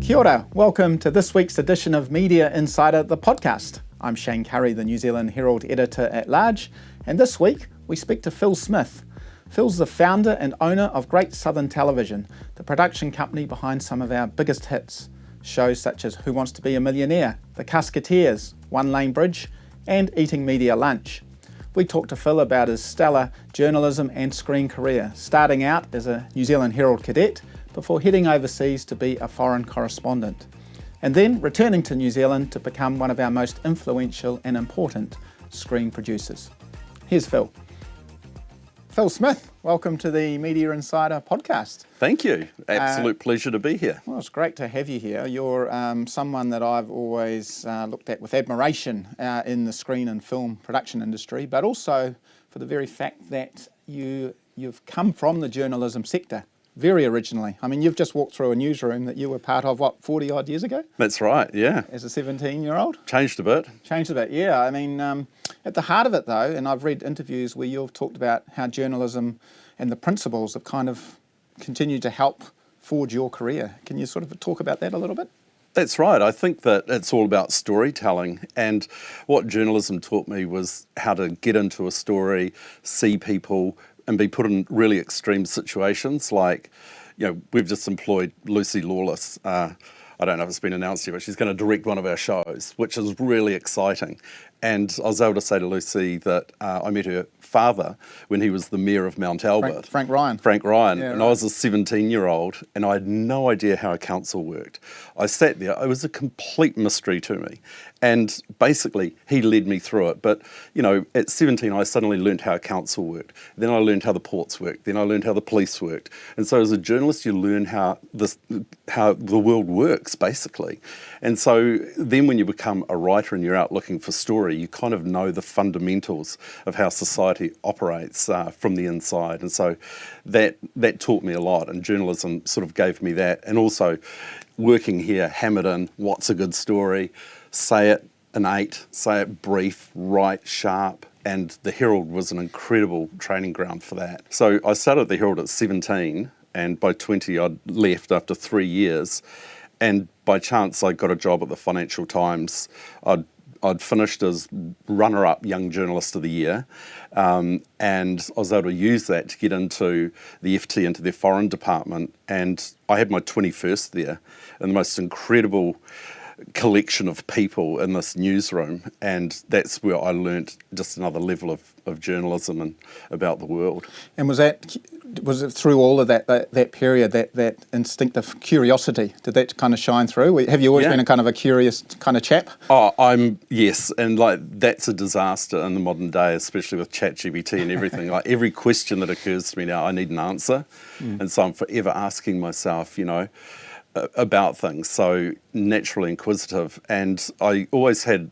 Kia ora, welcome to this week's edition of Media Insider, the podcast. I'm Shane Curry, the New Zealand Herald Editor-at-Large, and this week we speak to Phil Smith. Phil's the founder and owner of Great Southern Television, the production company behind some of our biggest hits. Shows such as Who Wants to Be a Millionaire, The Casketeers, One Lane Bridge, and Eating Media Lunch. We talked to Phil about his stellar journalism and screen career, starting out as a New Zealand Herald cadet before heading overseas to be a foreign correspondent, and then returning to New Zealand to become one of our most influential and important screen producers. Here's Phil. Phil Smith, welcome to the Media Insider podcast. Thank you. Absolute pleasure to be here. Well, it's great to have you here. You're someone that I've always looked at with admiration in the screen and film production industry, but also for the very fact that you've come from the journalism sector very originally. I mean, you've just walked through a newsroom that you were part of, 40 odd years ago? That's right, yeah. As a 17-year-old? Changed a bit. Changed a bit, yeah. I mean, at the heart of it though, and I've read interviews where you've talked about how journalism and the principles have kind of continued to help forge your career. Can you sort of talk about that a little bit? That's right. I think that it's all about storytelling, and what journalism taught me was how to get into a story, see people, and be put in really extreme situations. Like, we've just employed Lucy Lawless. I don't know if it's been announced yet, but she's going to direct one of our shows, which is really exciting. And I was able to say to Lucy that I met her father when he was the mayor of Mount Albert. Frank Ryan. Yeah, and right. I was a 17-year-old and I had no idea how a council worked. I sat there, it was a complete mystery to me. And basically, he led me through it. But, at 17, I suddenly learned how a council worked. Then I learned how the ports worked. Then I learned how the police worked. And so as a journalist, you learn how the world works, basically. And so then when you become a writer and you're out looking for story, you kind of know the fundamentals of how society operates from the inside. And so that taught me a lot. And journalism sort of gave me that. And also working here, hammered in, what's a good story? Say it in 8, say it brief, right, sharp, and the Herald was an incredible training ground for that. So I started at the Herald at 17, and by 20 I'd left after 3 years, and by chance I got a job at the Financial Times. I'd finished as runner-up Young Journalist of the Year, and I was able to use that to get into the FT, into their foreign department, and I had my 21st there, and the most incredible collection of people in this newsroom, and that's where I learnt just another level of journalism and about the world. And was it through all of that period, that instinctive curiosity, did that kind of shine through? Have you always been a kind of a curious kind of chap? Yes, and that's a disaster in the modern day, especially with ChatGPT and everything. Like every question that occurs to me now, I need an answer, and so I'm forever asking myself, about things, so naturally inquisitive. And I always had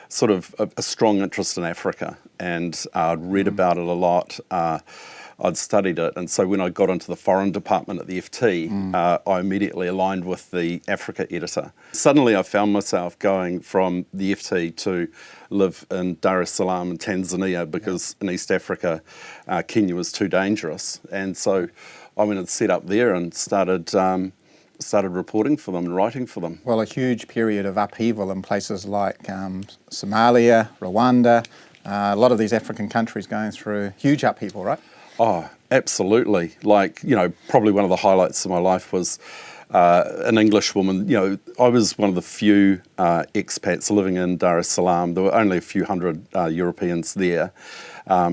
sort of a strong interest in Africa, and I'd read about it a lot. I'd studied it, and so when I got into the foreign department at the FT, I immediately aligned with the Africa editor. Suddenly I found myself going from the FT to live in Dar es Salaam in Tanzania, because in East Africa, Kenya was too dangerous. And so I went and set up there and started reporting for them and writing for them. Well, a huge period of upheaval in places like Somalia, Rwanda, a lot of these African countries going through huge upheaval, right? Oh, absolutely. Probably one of the highlights of my life was an English woman. I was one of the few expats living in Dar es Salaam. There were only a few hundred Europeans there,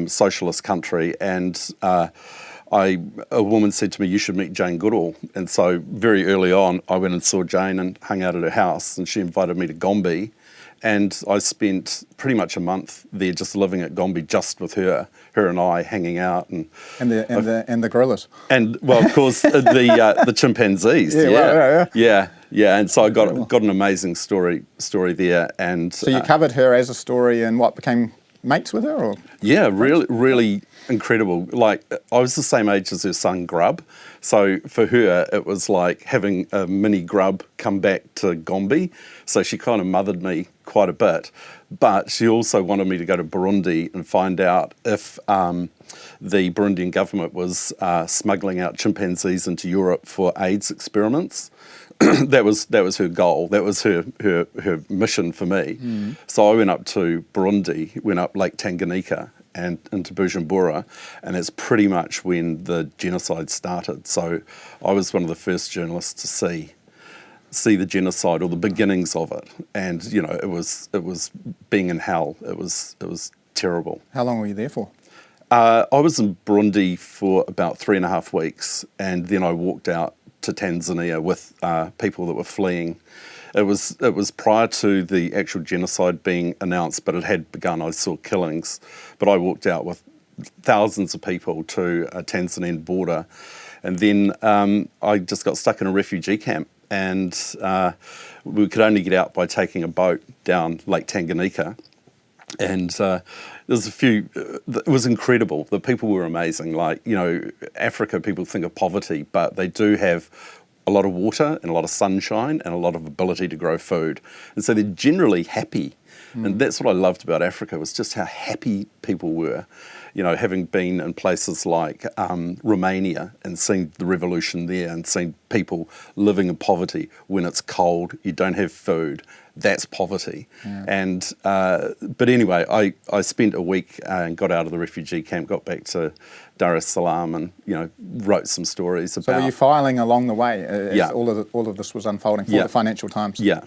socialist country, and a woman said to me, "You should meet Jane Goodall." And so very early on, I went and saw Jane and hung out at her house, and she invited me to Gombe. And I spent pretty much a month there just living at Gombe just with her and I hanging out. And the gorillas. And, well, of course, the chimpanzees. Yeah. And so I got an amazing story there. And so you covered her as a story and became mates with her? Or? Yeah, really incredible. I was the same age as her son Grub, so for her it was like having a mini Grub come back to Gombe, so she kind of mothered me quite a bit, but she also wanted me to go to Burundi and find out if the Burundian government was smuggling out chimpanzees into Europe for AIDS experiments. that was her goal. That was her mission for me. So I went up to Burundi, went up Lake Tanganyika and into Bujumbura, and that's pretty much when the genocide started. So I was one of the first journalists to see the genocide or the beginnings of it, and it was being in hell. It was terrible. How long were you there for? I was in Burundi for about 3.5 weeks, and then I walked out to Tanzania with people that were fleeing. It was prior to the actual genocide being announced, but it had begun. I saw killings, but I walked out with thousands of people to a Tanzanian border, and then I just got stuck in a refugee camp, and we could only get out by taking a boat down Lake Tanganyika. And there's a few, it was incredible. The people were amazing. Africa, people think of poverty, but they do have a lot of water and a lot of sunshine and a lot of ability to grow food. And so they're generally happy. And that's what I loved about Africa, was just how happy people were. Having been in places like Romania and seeing the revolution there and seeing people living in poverty when it's cold, you don't have food, that's poverty. Yeah. And but anyway, I spent a week and got out of the refugee camp, got back to Dar es Salaam, and wrote some stories about. So were you filing along the way as Yeah. all of this was unfolding for Yeah. the Financial Times? Yeah.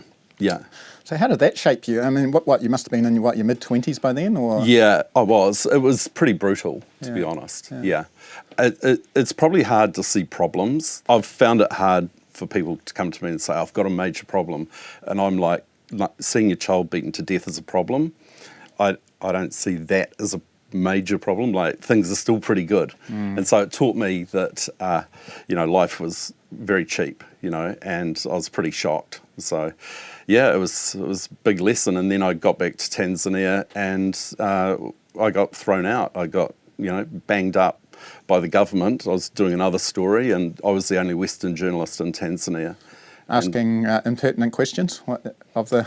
So how did that shape you? I mean, what you must have been in your mid-20s by then, or? Yeah, I was. It was pretty brutal, to be honest. Yeah. It's probably hard to see problems. I've found it hard for people to come to me and say, I've got a major problem, and I'm like seeing your child beaten to death as a problem. I don't see that as a major problem. Like, things are still pretty good. And so it taught me that life was very cheap, and I was pretty shocked. So yeah, it was a big lesson. And then I got back to Tanzania, and I got thrown out. I got banged up by the government. I was doing another story, and I was the only Western journalist in Tanzania. Asking impertinent questions of the...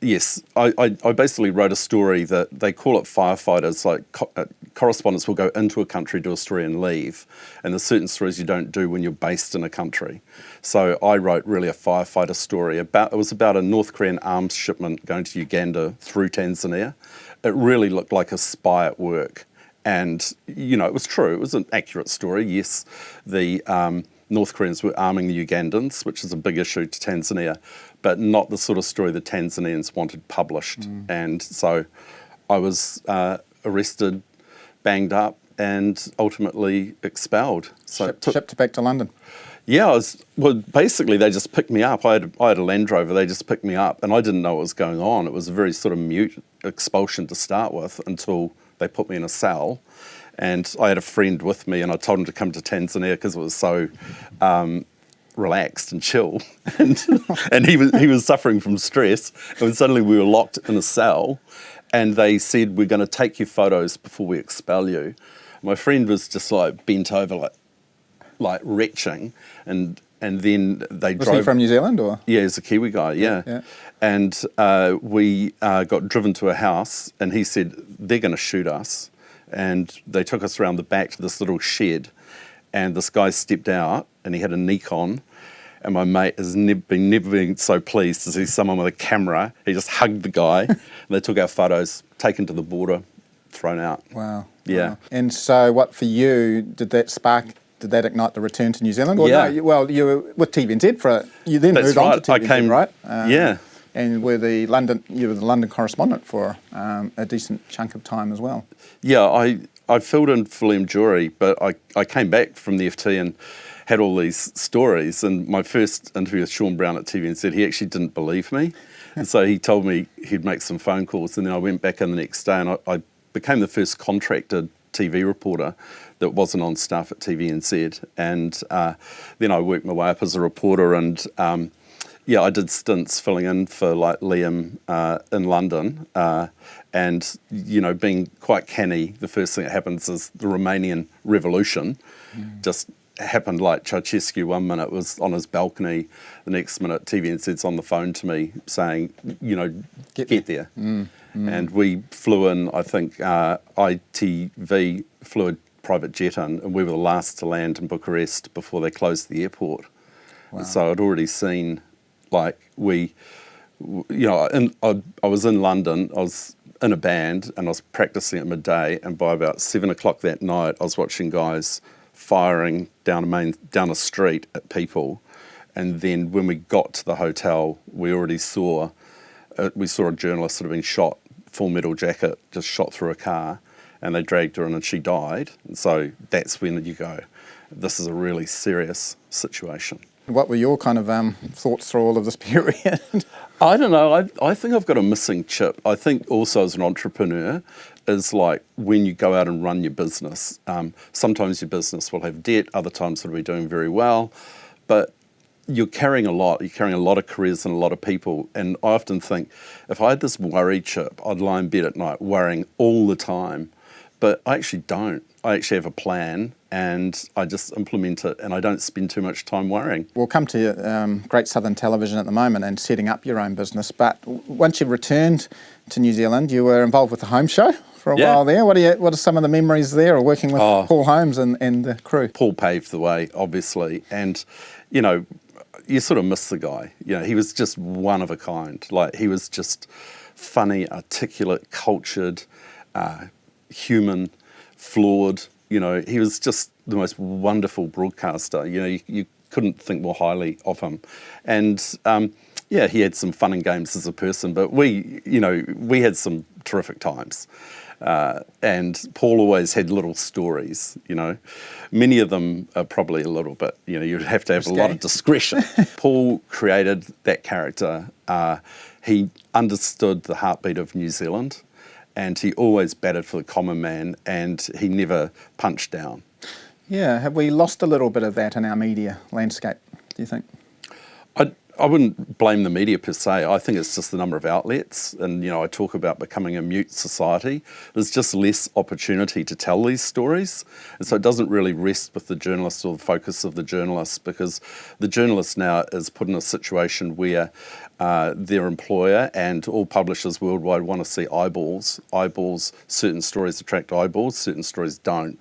Yes. I basically wrote a story that they call it firefighters, like correspondents will go into a country, do a story and leave. And there's certain stories you don't do when you're based in a country. So I wrote really a firefighter story. It was about a North Korean arms shipment going to Uganda through Tanzania. It really looked like a spy at work. And, it was true. It was an accurate story. Yes, the North Koreans were arming the Ugandans, which is a big issue to Tanzania, but not the sort of story the Tanzanians wanted published. And so I was arrested, banged up, and ultimately expelled. So shipped back to London. Yeah, basically they just picked me up. I had a Land Rover, they just picked me up, and I didn't know what was going on. It was a very sort of mute expulsion to start with until they put me in a cell. And I had a friend with me, and I told him to come to Tanzania because it was so relaxed and chill, and he was suffering from stress. And suddenly we were locked in a cell, and they said, "We're going to take your photos before we expel you." My friend was just like bent over, like retching, and then they drove. Was he from New Zealand, or? Yeah, he's a Kiwi guy. Yeah. And we got driven to a house, and he said, "They're going to shoot us." And they took us around the back to this little shed, and this guy stepped out, and he had a Nikon, and my mate has never been so pleased to see someone with a camera. He just hugged the guy, and they took our photos, taken to the border, thrown out. Wow. Yeah. Wow. And so what for you, did that ignite the return to New Zealand? Or Yeah. No, you were with TVNZ you then That's moved on to right. TVNZ, right? Yeah. And you were the London correspondent for a decent chunk of time as well. Yeah, I filled in for Liam Jury, but I came back from the FT and had all these stories. And my first interview with Sean Brown at TVNZ, he actually didn't believe me. And so he told me he'd make some phone calls. And then I went back in the next day, and I became the first contracted TV reporter that wasn't on staff at TVNZ. And then I worked my way up as a reporter, and I did stints filling in for like Liam in London, and being quite canny. The first thing that happens is the Romanian Revolution. Just happened like Ceausescu. 1 minute was on his balcony, the next minute TVNZ's on the phone to me saying, get there. And we flew in. I think ITV flew a private jet in, and we were the last to land in Bucharest before they closed the airport. Wow. So I'd already seen, like, I was in London, I was in a band, and I was practicing at midday, and by about 7 o'clock that night, I was watching guys firing down a street at people. And then when we got to the hotel, we already saw a journalist that had been shot, full metal jacket, just shot through a car, and they dragged her in and she died. And so that's when you go, this is a really serious situation. What were your kind of thoughts through all of this period? I don't know. I think I've got a missing chip. I think also as an entrepreneur is like when you go out and run your business, sometimes your business will have debt, other times it'll be doing very well, but you're carrying a lot of careers and a lot of people. And I often think if I had this worry chip, I'd lie in bed at night worrying all the time. But I actually don't. I actually have a plan and I just implement it and I don't spend too much time worrying. We'll come to Great Southern Television at the moment and setting up your own business. But once you returned to New Zealand, you were involved with the Home Show for a while there. What are some of the memories there of working with Paul Holmes and the crew? Paul paved the way, obviously. And, you know, you sort of miss the guy. You know, he was just one of a kind. Like, he was just funny, articulate, cultured, human, flawed. You know, he was just the most wonderful broadcaster. You know, you couldn't think more highly of him. And, he had some fun and games as a person, but we had some terrific times. And Paul always had little stories, you know. Many of them are probably a little bit, you know, you'd have to have a lot of discretion. Paul created that character. He understood the heartbeat of New Zealand and he always batted for the common man and he never punched down. Yeah, have we lost a little bit of that in our media landscape, do you think? I wouldn't blame the media per se. I think it's just the number of outlets. And, you know, I talk about becoming a mute society. There's just less opportunity to tell these stories. And so it doesn't really rest with the journalist or the focus of the journalist because the journalist now is put in a situation where their employer and all publishers worldwide want to see eyeballs. Certain stories attract eyeballs, certain stories don't.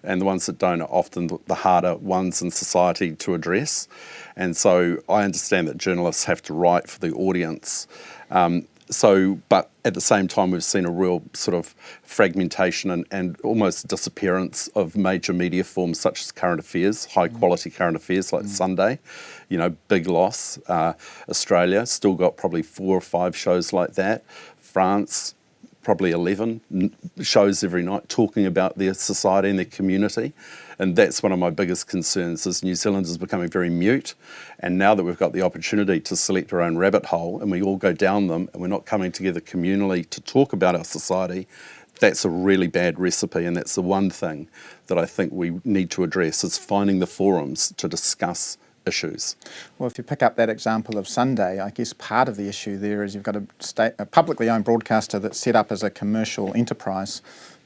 And the ones that don't are often the harder ones in society to address. And so I understand that journalists have to write for the audience. But at the same time, we've seen a real sort of fragmentation and almost disappearance of major media forms such as current affairs, high quality current affairs like Sunday, you know, big loss. Australia still got probably 4 or 5 shows like that. France, probably 11 shows every night talking about their society and their community. And that's one of my biggest concerns is New Zealand is becoming very mute. And now that we've got the opportunity to select our own rabbit hole and we all go down them and we're not coming together communally to talk about our society, that's a really bad recipe. And that's the one thing that I think we need to address is finding the forums to discuss issues. Well, if you pick up that example of Sunday, I guess part of the issue there is you've got a publicly owned broadcaster that's set up as a commercial enterprise.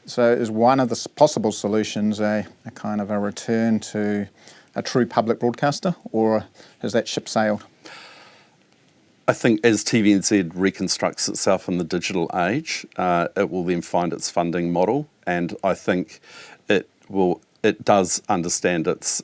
So is one of the possible solutions a kind of a return to a true public broadcaster, or has that ship sailed? I think as TVNZ reconstructs itself in the digital age, it will then find its funding model, and I think it does understand its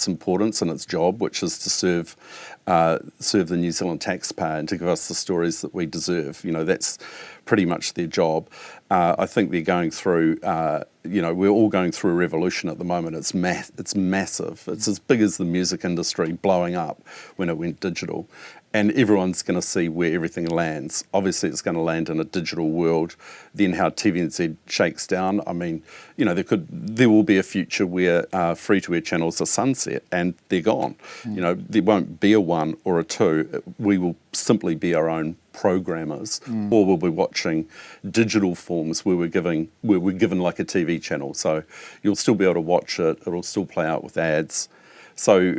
importance and its job, which is to serve the New Zealand taxpayer and to give us the stories that we deserve. You know, that's pretty much their job. I think they're going through, we're all going through a revolution at the moment. It's massive. It's as big as the music industry blowing up when it went digital. And everyone's going to see where everything lands. Obviously, it's going to land in a digital world. Then how TVNZ shakes down. I mean, you know, there will be a future where free-to-air channels are sunset and they're gone. You know, there won't be a 1 or a 2. We will simply be our own programmers, or we'll be watching digital forms where we're given like a TV channel. So you'll still be able to watch it. It'll still play out with ads. So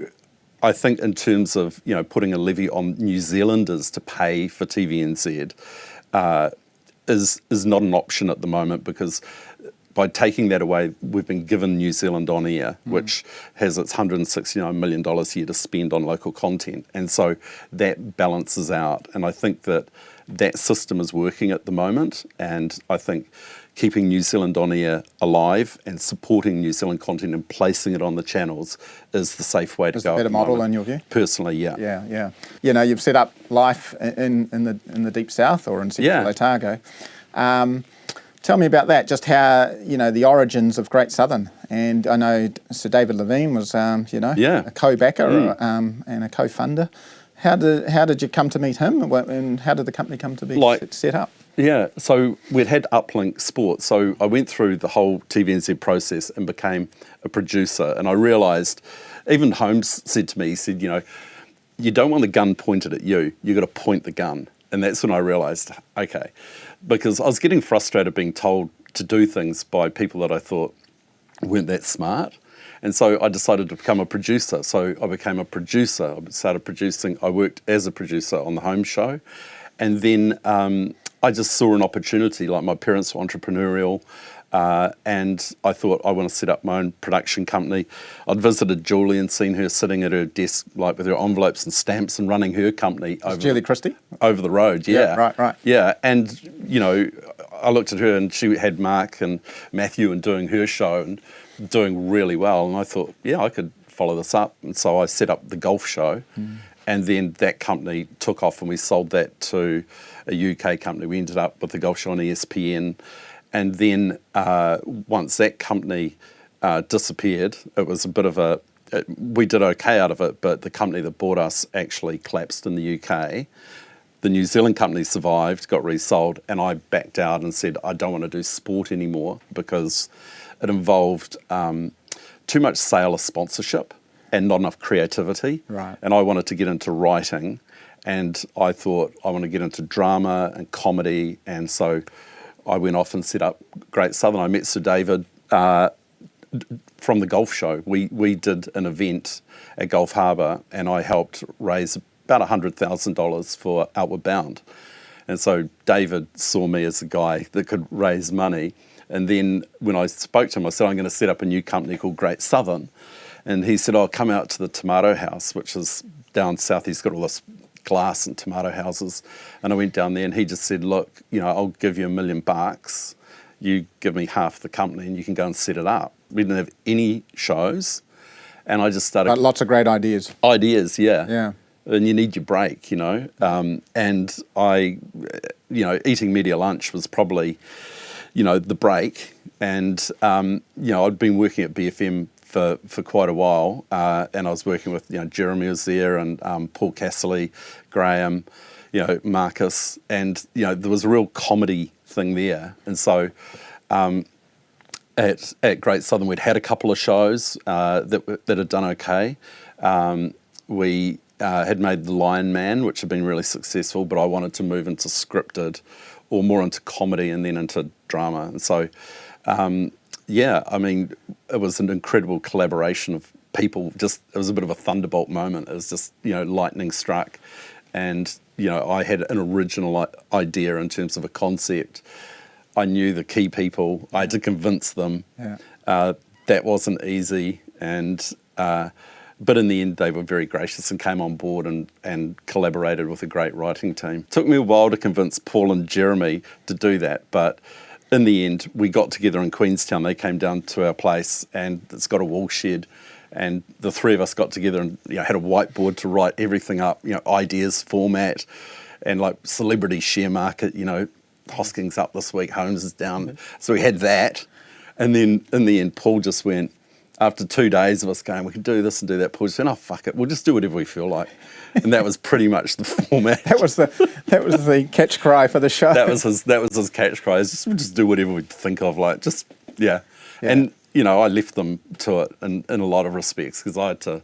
I think in terms of, you know, putting a levy on New Zealanders to pay for TVNZ is not an option at the moment, because by taking that away, we've been given New Zealand On Air, which has its $169 million a year to spend on local content. And so that balances out. And I think that that system is working at the moment, and I think keeping New Zealand on air alive and supporting New Zealand content and placing it on the channels is the safe way to go. Is the better model in your view? Personally, yeah. Yeah. You know, you've set up Life in the Deep South or in Central Otago. Tell me about that, just how, you know, the origins of Great Southern. And I know Sir David Levine was, a co-backer and a co-funder. How did you come to meet him, and how did the company come to be set up? Yeah, so we'd had Uplink Sports, so I went through the whole TVNZ process and became a producer, and I realised, even Holmes said to me, he said, you know, you don't want the gun pointed at you, you've got to point the gun. And that's when I realised, okay, because I was getting frustrated being told to do things by people that I thought weren't that smart. And so I decided to become a producer. So I became a producer. I started producing. I worked as a producer on the Home Show. And then I just saw an opportunity. Like, my parents were entrepreneurial. And I thought, I want to set up my own production company. I'd visited Julie and seen her sitting at her desk, like with her envelopes and stamps, and running her company Julie Christie? Over the road, yeah. Right. Yeah, and, you know, I looked at her and she had Mark and Matthew and doing her show and doing really well. And I thought, yeah, I could follow this up. And so I set up the golf show. And then that company took off and we sold that to a UK company. We ended up with the golf show on ESPN. And then once that company disappeared, it was a bit of we did okay out of it, but the company that bought us actually collapsed in the UK. The New Zealand company survived, got resold, and I backed out and said, I don't want to do sport anymore because it involved too much sale of sponsorship and not enough creativity. Right. And I wanted to get into writing, and I thought I want to get into drama and comedy, and so I went off and set up Great Southern. I met Sir David from the golf show. We did an event at Gulf Harbour, and I helped raise about $100,000 for Outward Bound. And so David saw me as a guy that could raise money. And then when I spoke to him, I said, I'm going to set up a new company called Great Southern. And he said, come out to the Tomato House, which is down south. He's got all this glass and tomato houses. And I went down there and he just said, look, you know, I'll give you $1 million. You give me half the company and you can go and set it up. We didn't have any shows. And I just started... But lots of great ideas. Ideas, yeah. Yeah. And you need your break, you know. And I, you know, eating media lunch was probably, you know, the break. And, you know, I'd been working at BFM for quite a while. And I was working with, you know, Jeremy was there and Paul Casserly, Graham, you know, Marcus. And, you know, there was a real comedy thing there. And so at Great Southern, we'd had a couple of shows that had done okay. We had made The Lion Man, which had been really successful, but I wanted to move into scripted or more into comedy and then into drama. And so, yeah, I mean, it was an incredible collaboration of people. Just, it was a bit of a thunderbolt moment. It was just, you know, lightning struck. And, you know, I had an original idea in terms of a concept. I knew the key people. I had to convince them. Yeah. That wasn't easy. And... but in the end, they were very gracious and came on board and collaborated with a great writing team. It took me a while to convince Paul and Jeremy to do that, but in the end, we got together in Queenstown. They came down to our place, and it's got a wool shed, and the three of us got together and, you know, had a whiteboard to write everything up, you know, ideas, format, and like celebrity share market, you know, Hosking's up this week, Holmes is down. So we had that, and then in the end, Paul just went, after 2 days of us going, we could do this and do that, Paul just went, oh, fuck it, we'll just do whatever we feel like. And that was pretty much the format. That was the catch cry for the show. That was his catch cry. We'll just do whatever we think of, like, just, yeah. And, you know, I left them to it in a lot of respects because I had to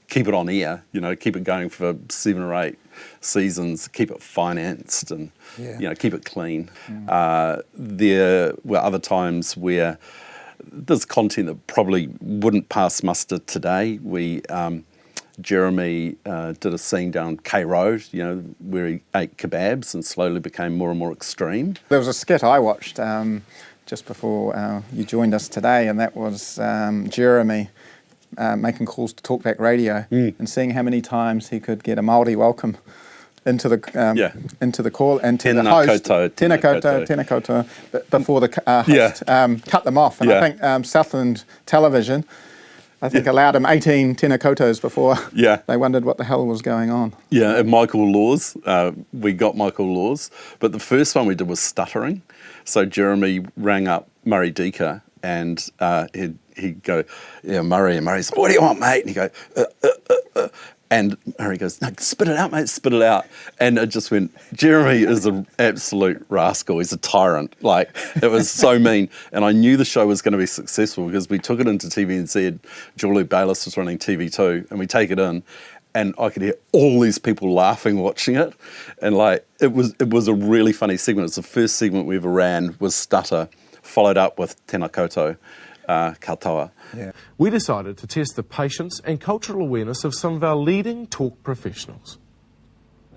keep it on air, you know, keep it going for 7 or 8 seasons, keep it financed and, you know, keep it clean. There were other times where there's content that probably wouldn't pass muster today. Jeremy did a scene down K Road, you know, where he ate kebabs and slowly became more and more extreme. There was a skit I watched just before you joined us today, and that was Jeremy making calls to Talkback Radio and seeing how many times he could get a Māori welcome into the call and to the Tēnā host. koutou, Tēnā koutou, tēnā koutou, before the host cut them off. And I think Southland Television, I think, allowed him 18 tēnā koutos before they wondered what the hell was going on. Yeah, and Michael Laws, we got Michael Laws, but the first one we did was stuttering. So Jeremy rang up Murray Deaker and he'd go, Murray, and Murray's like, what do you want, mate? And he'd go, and Murray goes, no, spit it out, mate, spit it out. And it just went, Jeremy is an absolute rascal. He's a tyrant. Like, it was so mean. And I knew the show was going to be successful because we took it into TVNZ. Julie Bayliss was running TV2, and we take it in, and I could hear all these people laughing watching it. And, like, it was a really funny segment. It's the first segment we ever ran was Stutter, followed up with Tēnā koutou, katoa. Yeah. We decided to test the patience and cultural awareness of some of our leading talk professionals.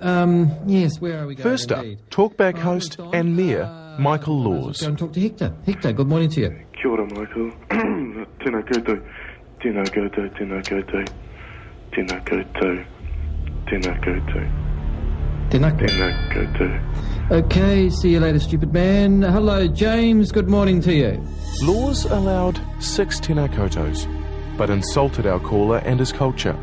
Yes, where are we going? First up, talkback host and mayor, Michael Laws. Go and talk to Hector. Hector, good morning to you. Kia ora, Michael. Tēnā koutou, tēnā koutou, tēnā koutou, tēnā koutou, tēnā koutou, tēnā koutou. Okay, see you later, stupid man. Hello, James, good morning to you. Laws allowed 6 tēnā koutos, but insulted our caller and his culture.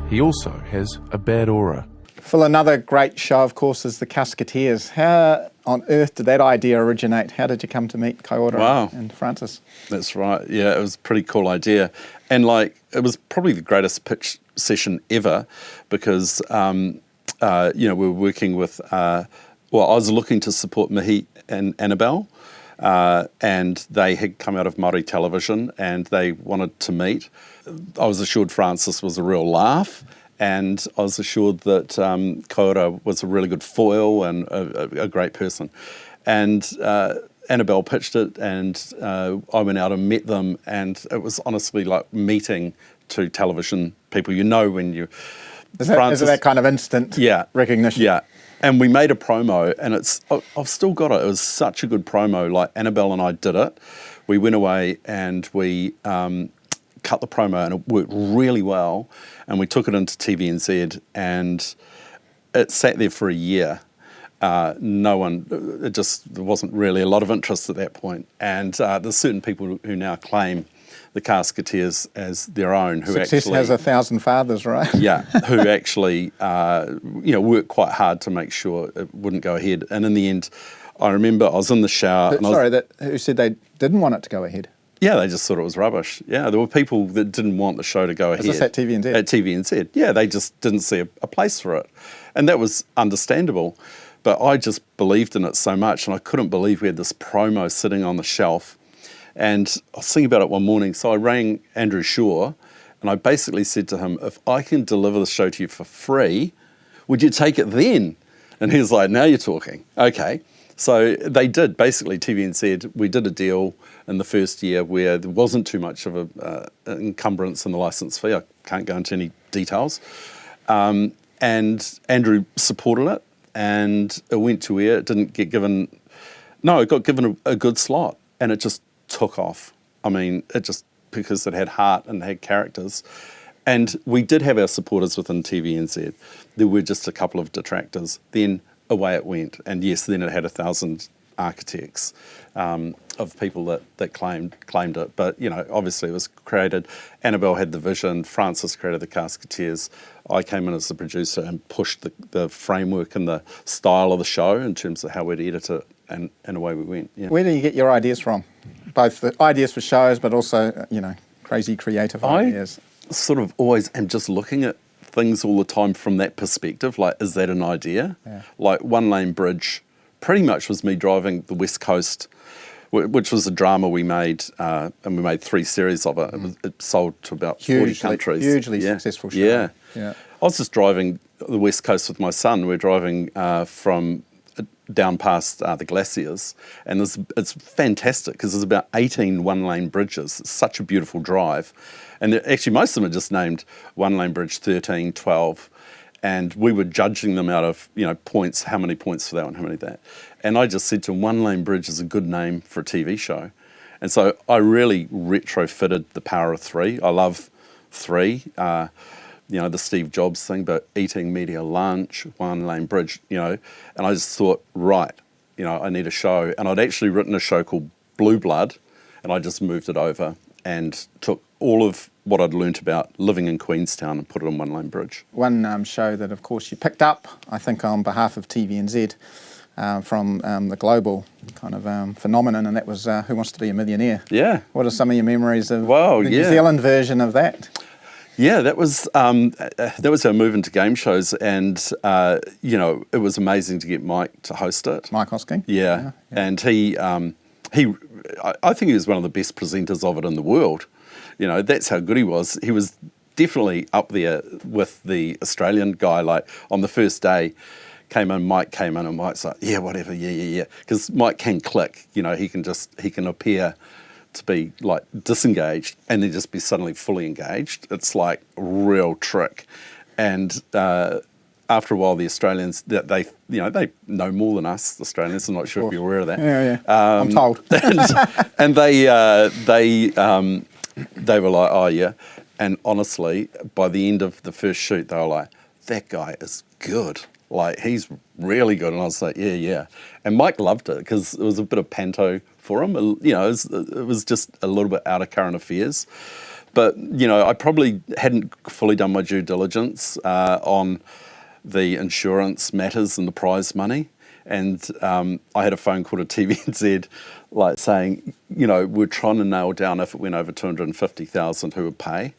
He also has a bad aura. Phil, another great show, of course, is the Casketeers. How on earth did that idea originate? How did you come to meet Kaiora and Francis? That's right. Yeah, it was a pretty cool idea. And, like, it was probably the greatest pitch session ever because, we were working with, I was looking to support Mihi and Annabelle, and they had come out of Māori television and they wanted to meet. I was assured Francis was a real laugh, and I was assured that Kaiora was a really good foil and a great person. And Annabelle pitched it, and I went out and met them, and it was honestly like meeting two television people. You know when you... Is it that kind of instant recognition? Yeah. And we made a promo, and I've still got it. It was such a good promo. Like, Annabelle and I did it. We went away and we cut the promo, and it worked really well. And we took it into TVNZ, and it sat there for a year. There wasn't really a lot of interest at that point. And there's certain people who now claim the Casketeers as their own. Success has 1,000 fathers, right? Yeah, who actually, worked quite hard to make sure it wouldn't go ahead. And in the end, I remember I was in the shower. Who said they didn't want it to go ahead? Yeah, they just thought it was rubbish. Yeah, there were people that didn't want the show to go ahead. Is this at TVNZ? At TVNZ, yeah, they just didn't see a place for it. And that was understandable. But I just believed in it so much, and I couldn't believe we had this promo sitting on the shelf. And I was thinking about it one morning, so I rang Andrew Shaw, and I basically said to him, if I can deliver the show to you for free, would you take it then? And he was like, now you're talking. Okay. So they did, basically, TVNZ, we did a deal in the first year where there wasn't too much of an encumbrance in the licence fee. I can't go into any details. And Andrew supported it, and it went to air. It didn't get given... No, it got given a good slot, and it just took off. I mean, because it had heart and had characters. And we did have our supporters within TVNZ. There were just a couple of detractors. Then away it went. And yes, then it had 1,000 architects of people that claimed it. But, obviously it was created. Annabelle had the vision. Francis created the Casketeers. I came in as the producer and pushed the framework and the style of the show in terms of how we'd edit it. And away we went. Yeah. Where do you get your ideas from? Both the ideas for shows, but also, crazy creative ideas. I sort of always am just looking at things all the time from that perspective. Like, is that an idea? Yeah. Like, One Lane Bridge pretty much was me driving the West Coast, which was a drama we made, and we made 3 series of it. It sold to about 40 countries. Hugely successful show. Yeah. I was just driving the West Coast with my son. We're driving from down past the glaciers, and it's fantastic because there's about 18 one-lane bridges. It's such a beautiful drive, and actually most of them are just named One Lane Bridge 13, 12, and we were judging them out of points, how many points for that one, how many that, and I just said to him, One Lane Bridge is a good name for a TV show, and so I really retrofitted the power of 3. I love 3. the Steve Jobs thing, but eating media lunch, one lane bridge, and I just thought, right, I need a show. And I'd actually written a show called Blue Blood, and I just moved it over and took all of what I'd learnt about living in Queenstown and put it on one lane bridge. One show that, of course, you picked up, I think on behalf of TVNZ, from the global kind of phenomenon, and that was Who Wants to Be a Millionaire? Yeah. What are some of your memories of the New yeah. Zealand version of that? Yeah, that was our move into game shows, and it was amazing to get Mike to host it. Mike Hosking? Yeah. And I think he was one of the best presenters of it in the world. That's how good he was. He was definitely up there with the Australian guy. Like on the first day, Mike came in, and Mike's like, yeah, whatever, yeah. Because Mike can click, he can appear to be like disengaged and then just be suddenly fully engaged. It's like a real trick. And after a while, the Australians, they know more than us, the Australians. I'm not sure if you're aware of that. Yeah. I'm told. and they were like, oh yeah. And honestly, by the end of the first shoot, they were like, that guy is good. Like, he's really good. And I was like, yeah. And Mike loved it because it was a bit of panto for him. It was just a little bit out of current affairs. But, I probably hadn't fully done my due diligence on the insurance matters and the prize money. And I had a phone call to TVNZ like saying, we're trying to nail down if it went over 250,000 who would pay.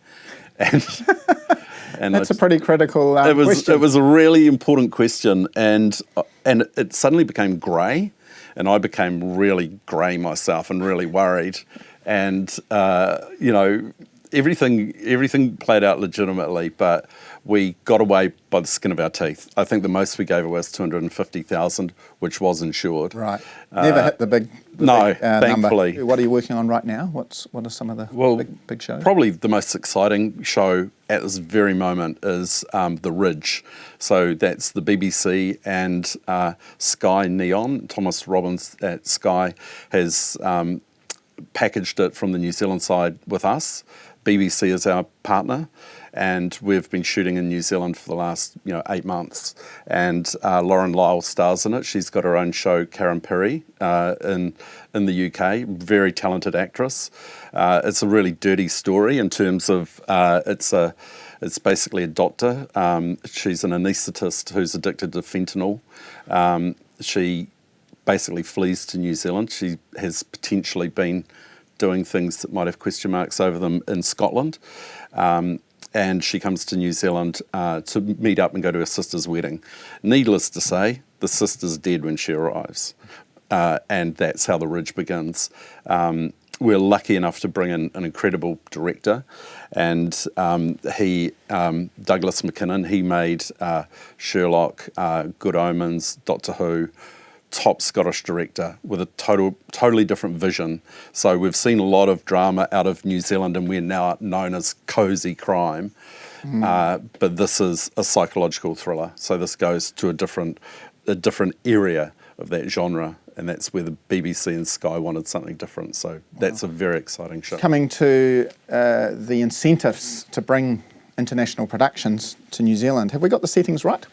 And that's a pretty critical question. It was a really important question, and it suddenly became grey, and I became really grey myself and really worried, and everything played out legitimately, but we got away by the skin of our teeth. I think the most we gave away was 250,000, which was insured. Right. Never hit the big thankfully. Number. What are you working on right now? What are some of the big shows? Probably the most exciting show at this very moment is The Ridge. So that's the BBC and Sky Neon. Thomas Robbins at Sky has packaged it from the New Zealand side with us. BBC is our partner, and we've been shooting in New Zealand for the last 8 months. And Lauren Lyle stars in it. She's got her own show, Karen Perry, in the UK. Very talented actress. It's a really dirty story in terms of it's basically a doctor. She's an anaesthetist who's addicted to fentanyl. She basically flees to New Zealand. She has potentially been doing things that might have question marks over them in Scotland. And she comes to New Zealand to meet up and go to her sister's wedding. Needless to say, the sister's dead when she arrives. And that's how The Ridge begins. We're lucky enough to bring in an incredible director, and Douglas McKinnon, he made Sherlock, Good Omens, Doctor Who, top Scottish director with a totally different vision. So we've seen a lot of drama out of New Zealand, and we're now known as cosy crime. But this is a psychological thriller. So this goes to a different area of that genre, and that's where the BBC and Sky wanted something different. So that's a very exciting show. Coming to the incentives to bring international productions to New Zealand, have we got the settings right?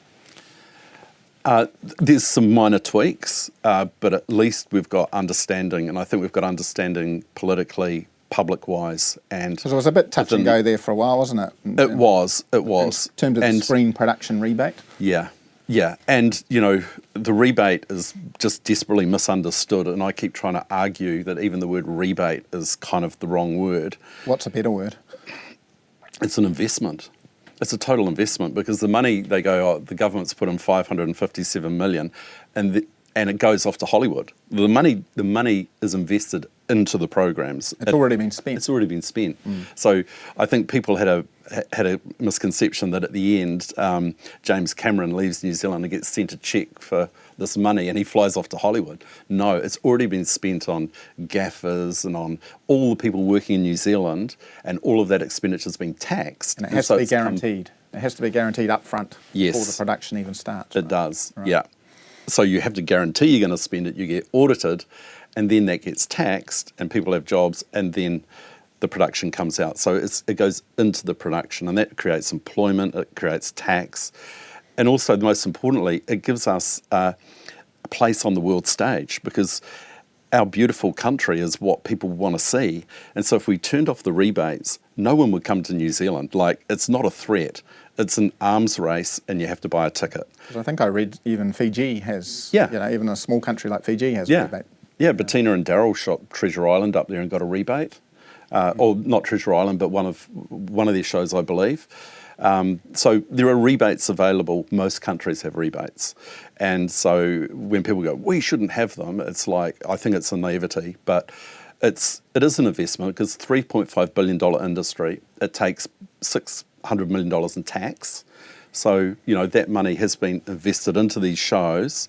There's some minor tweaks, but at least we've got understanding, and I think we've got understanding politically, public-wise, and because it was a bit touch and go there for a while, wasn't it? It was. In terms of the screen production rebate. Yeah, and the rebate is just desperately misunderstood, and I keep trying to argue that even the word rebate is kind of the wrong word. What's a better word? It's an investment. It's a total investment, because the money, they go, the government's put in 557 million, and it goes off to Hollywood. The money is invested into the programs. It's already been spent. It's already been spent. So I think people had a misconception that at the end, James Cameron leaves New Zealand and gets sent a cheque for this money and he flies off to Hollywood. No, it's already been spent on gaffers and on all the people working in New Zealand, and all of that expenditure's been taxed. And it has to be guaranteed. It has to be guaranteed up front before the production even starts. It does, right. Yeah. So you have to guarantee you're going to spend it, you get audited, and then that gets taxed, and people have jobs, and then the production comes out. So it goes into the production, and that creates employment, it creates tax, and also, most importantly, it gives us a place on the world stage, because our beautiful country is what people want to see. And so if we turned off the rebates, no one would come to New Zealand. Like, it's not a threat. It's an arms race, and you have to buy a ticket. I think I read even Fiji has, Yeah. even a small country like Fiji has a rebate. Yeah, Bettina and Daryl shot Treasure Island up there and got a rebate. Or not Treasure Island, but one of their shows, I believe. So there are rebates available. Most countries have rebates. And so when people go, we shouldn't have them, it's like, I think it's a naivety, but it is an investment, because $3.5 billion industry, it takes $600 million in tax. So, that money has been invested into these shows.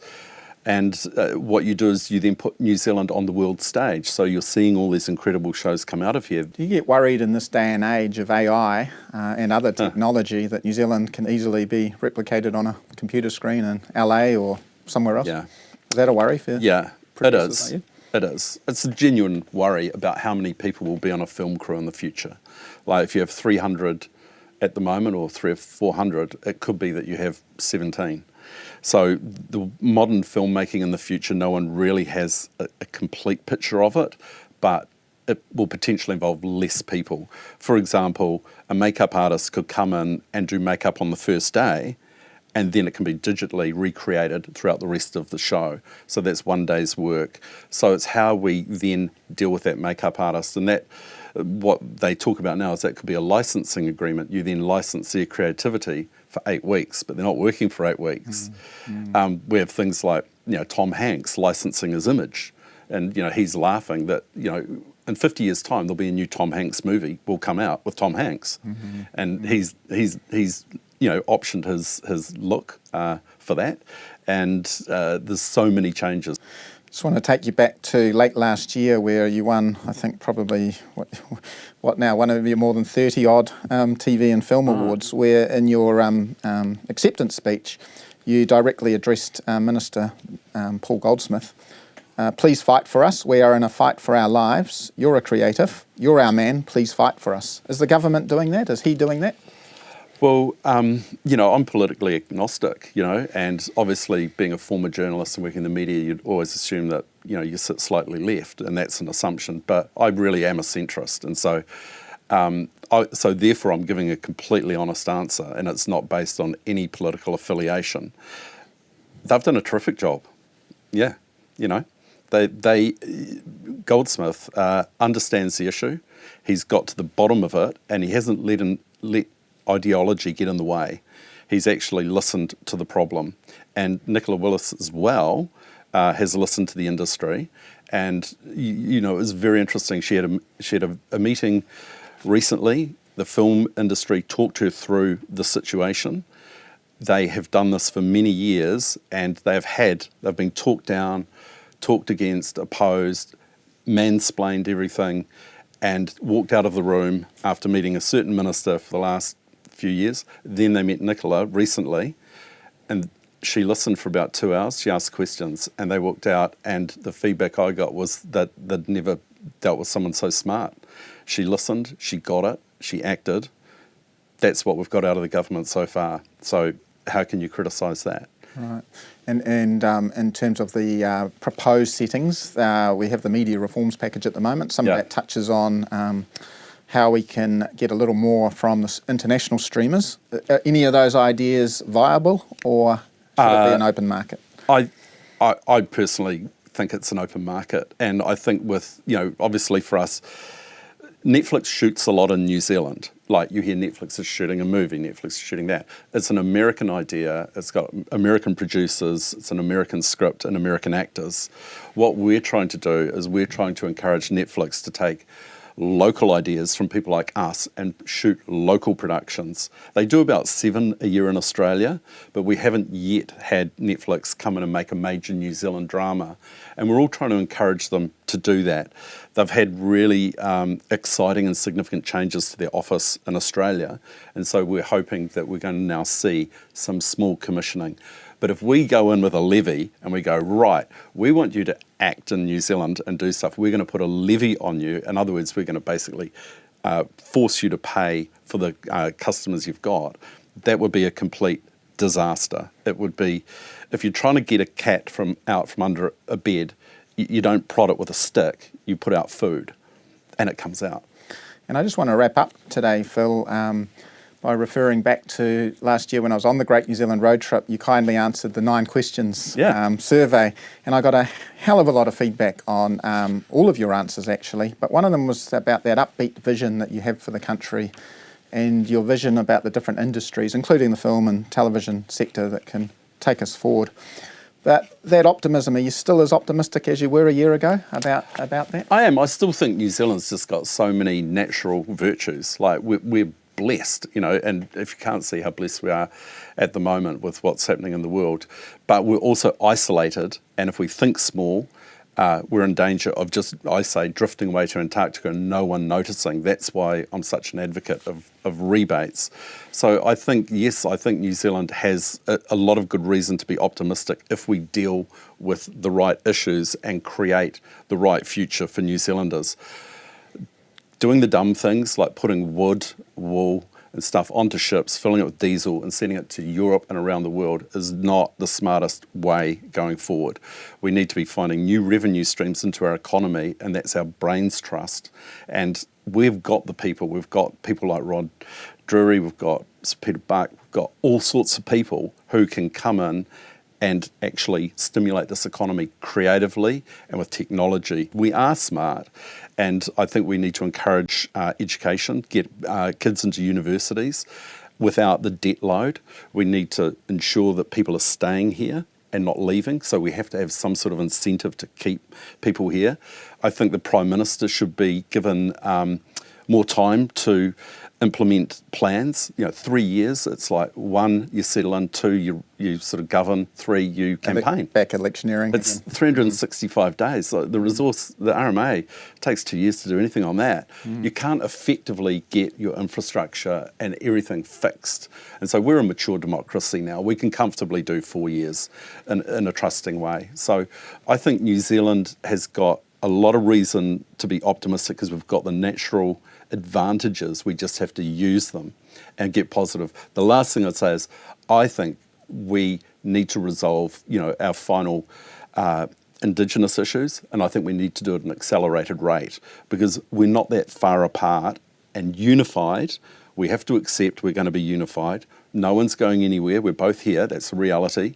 And what you do is you then put New Zealand on the world stage. So you're seeing all these incredible shows come out of here. Do you get worried in this day and age of AI and other technology that New Zealand can easily be replicated on a computer screen in LA or somewhere else? Yeah. Is that a worry for it is. It is. It's a genuine worry about how many people will be on a film crew in the future. Like, if you have 300 at the moment, or 300 or 400, it could be that you have 17. So the modern filmmaking in the future, no one really has a complete picture of it, but it will potentially involve less people. For example, a makeup artist could come in and do makeup on the first day, and then it can be digitally recreated throughout the rest of the show. So that's one day's work. So it's how we then deal with that makeup artist, and that what they talk about now is that could be a licensing agreement. You then license their creativity for 8 weeks, but they're not working for 8 weeks. We have things like, Tom Hanks licensing his image, and he's laughing that in 50 years' time there'll be a new Tom Hanks movie will come out with Tom Hanks, and he's optioned his look for that, and there's so many changes. Just want to take you back to late last year, where you won, I think, probably, one of your more than 30-odd TV and film awards, where in your acceptance speech, you directly addressed Minister Paul Goldsmith. Please fight for us. We are in a fight for our lives. You're a creative. You're our man. Please fight for us. Is the government doing that? Is he doing that? Well, I'm politically agnostic, and obviously being a former journalist and working in the media, you'd always assume that, you sit slightly left, and that's an assumption, but I really am a centrist. And so, so therefore I'm giving a completely honest answer, and it's not based on any political affiliation. They've done a terrific job. Yeah, Goldsmith understands the issue. He's got to the bottom of it, and he hasn't let ideology get in the way. He's actually listened to the problem. And Nicola Willis as well has listened to the industry. And, it was very interesting. She had a meeting recently. The film industry talked her through the situation. They have done this for many years, and they've been talked down, talked against, opposed, mansplained everything, and walked out of the room after meeting a certain minister for the last few years. Then they met Nicola recently, and she listened for about 2 hours. She asked questions, and they walked out, and the feedback I got was that they'd never dealt with someone so smart. She listened, she got it, she acted. That's what we've got out of the government so far. So how can you criticise that? Right. And in terms of the proposed settings, we have the media reforms package at the moment. Some of that touches on how we can get a little more from the international streamers. Are any of those ideas viable, or should it be an open market? I personally think it's an open market, and I think with, obviously for us, Netflix shoots a lot in New Zealand. Like, you hear Netflix is shooting a movie, Netflix is shooting that. It's an American idea, it's got American producers, it's an American script and American actors. What we're trying to do is we're trying to encourage Netflix to take local ideas from people like us and shoot local productions. They do about 7 a year in Australia, but we haven't yet had Netflix come in and make a major New Zealand drama. And we're all trying to encourage them to do that. They've had really exciting and significant changes to their office in Australia. And so we're hoping that we're going to now see some small commissioning. But if we go in with a levy and we go, right, we want you to act in New Zealand and do stuff, we're going to put a levy on you. In other words, we're going to basically force you to pay for the customers you've got. That would be a complete disaster. It would be, if you're trying to get a cat out from under a bed, you don't prod it with a stick, you put out food and it comes out. And I just want to wrap up today, Phil, by referring back to last year when I was on the Great New Zealand Road Trip. You kindly answered the 9 questions survey, and I got a hell of a lot of feedback on all of your answers actually, but one of them was about that upbeat vision that you have for the country and your vision about the different industries, including the film and television sector, that can take us forward. But that optimism, are you still as optimistic as you were a year ago about that? I am. I still think New Zealand's just got so many natural virtues. Like, we're blessed, and if you can't see how blessed we are at the moment with what's happening in the world, but we're also isolated, and if we think small, we're in danger of just, I say, drifting away to Antarctica and no one noticing. That's why I'm such an advocate of rebates. So I think New Zealand has a lot of good reason to be optimistic if we deal with the right issues and create the right future for New Zealanders. Doing the dumb things like putting wood, wool and stuff onto ships, filling it with diesel and sending it to Europe and around the world is not the smartest way going forward. We need to be finding new revenue streams into our economy, and that's our brains trust. And we've got the people. We've got people like Rod Drury, we've got Sir Peter Buck, we've got all sorts of people who can come in and actually stimulate this economy creatively and with technology. We are smart, and I think we need to encourage education, get kids into universities without the debt load. We need to ensure that people are staying here and not leaving, so we have to have some sort of incentive to keep people here. I think the Prime Minister should be given more time to implement plans. 3 years, it's like 1, you settle in, 2, you sort of govern, 3, you campaign. Back electioneering. It's 365 days. So the RMA takes 2 years to do anything on that. You can't effectively get your infrastructure and everything fixed. And so we're a mature democracy now. We can comfortably do 4 years in a trusting way. So I think New Zealand has got a lot of reason to be optimistic because we've got the natural advantages. We just have to use them and get positive. The last thing I'd say is I think we need to resolve, our final Indigenous issues, and I think we need to do it at an accelerated rate because we're not that far apart and unified. We have to accept we're going to be unified. No one's going anywhere. We're both here. That's the reality.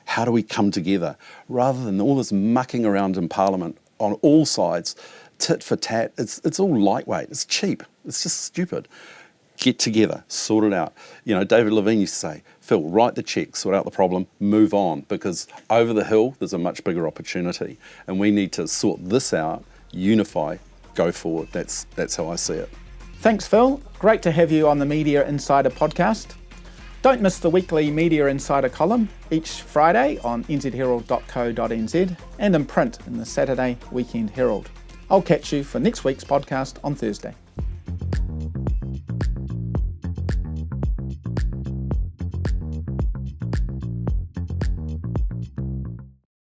How do we come together rather than all this mucking around in Parliament on all sides? Tit for tat, it's all lightweight, it's cheap, it's just stupid. Get together, sort it out. David Levine used to say, Phil, write the check, sort out the problem, move on, because over the hill there's a much bigger opportunity, and we need to sort this out, unify, go forward. That's how I see it. Thanks, Phil. Great to have you on the Media Insider podcast. Don't miss the weekly Media Insider column each Friday on nzherald.co.nz and in print in the Saturday Weekend Herald. I'll catch you for next week's podcast on Thursday.